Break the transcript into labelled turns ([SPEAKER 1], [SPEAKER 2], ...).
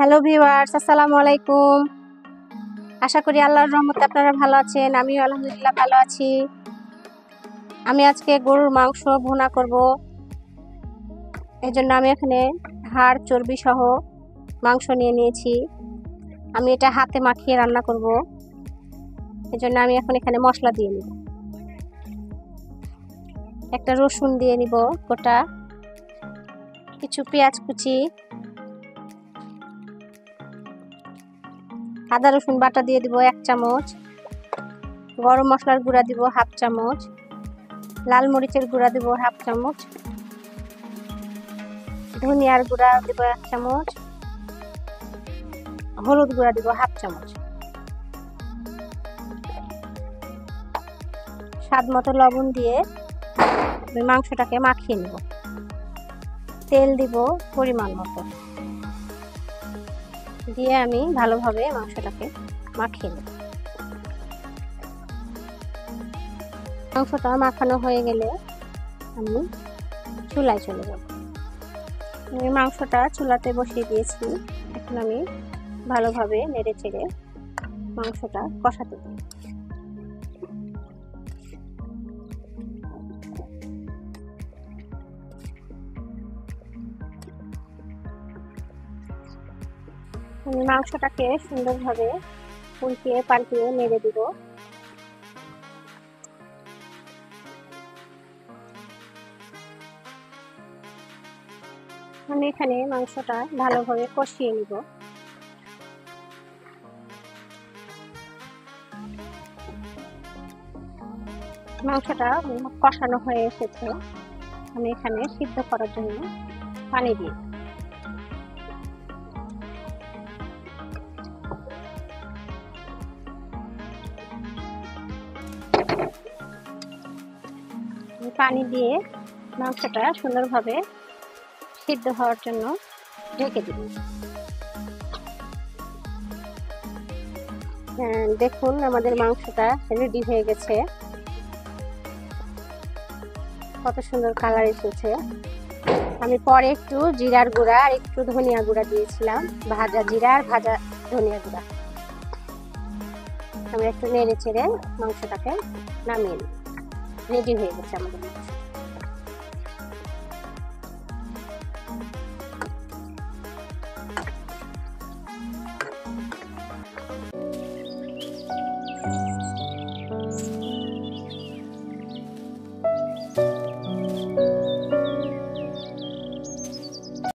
[SPEAKER 1] Hello viewers, আসসালামু আলাইকুম। আশা করি আল্লাহর রহমতে আপনারা ভালো আছেন। আমিও আলহামদুলিল্লাহ ভালো আছি। আমি আজকে গরুর মাংস ভুনা করব। এই জন্য আমি এখানে হাড় চর্বি সহ মাংস নিয়ে নিয়েছি। আমি এটা হাতে মাখিয়ে রান্না করব। এই জন্য আমি এখন এখানে মশলা দিয়ে নিব। একটা রসুন দিয়ে নিব গোটা, কিছু পেঁয়াজ কুচি, আদা রসুন বাটা দিয়ে দিব 1 চামচ, গরম মশলার গুঁড়া দিব 1/2 চামচ, লাল মরিচের গুঁড়া দিব 1/2 চামচ, ধনিয়ার গুঁড়া দিব 1 চামচ, হলুদ গুঁড়া দিব 1/2 চামচ, স্বাদ মতো লবণ দিয়ে মাংসটাকে মাখিয়ে নেব। তেল দিব পরিমাণ মতো, দিয়ে আমি ভালোভাবে মাংসটাকে মাখিয়ে নেব। মাংসটা মাখানো হয়ে গেলে আমি চুলায় চলে যাব। আমি মাংসটা চুলাতে বসিয়ে দিয়েছি। এখন আমি ভালোভাবে নেড়ে চেড়ে মাংসটা কষাতে দেব। আমি মাংসটাকে সুন্দরভাবে উল্টিয়ে পাল্টিয়ে নেড়ে দিব। আমি এখানে মাংসটা ভালোভাবে কষিয়ে নিব। মাংসটা কষানো হয়ে এসেছে। আমি এখানে সিদ্ধ করার জন্য পানি দিই। পানি দিয়ে মাংসটা সুন্দরভাবে সিদ্ধ হওয়ার জন্য ঢেকে দিব। দেখুন আমাদের মাংসটা রেডি হয়ে গেছে। কত সুন্দর কালার এসেছে। আমি পরে একটু জিরার গুঁড়া আর একটু ধনিয়া গুঁড়া দিয়েছিলাম, ভাজা জিরা আর ভাজা ধনিয়া গুঁড়া। আমি একটু নেড়ে চেড়ে মাংসটাকে নামিয়ে নিই। রেডি হয়ে গেছে আমাদের মাংস।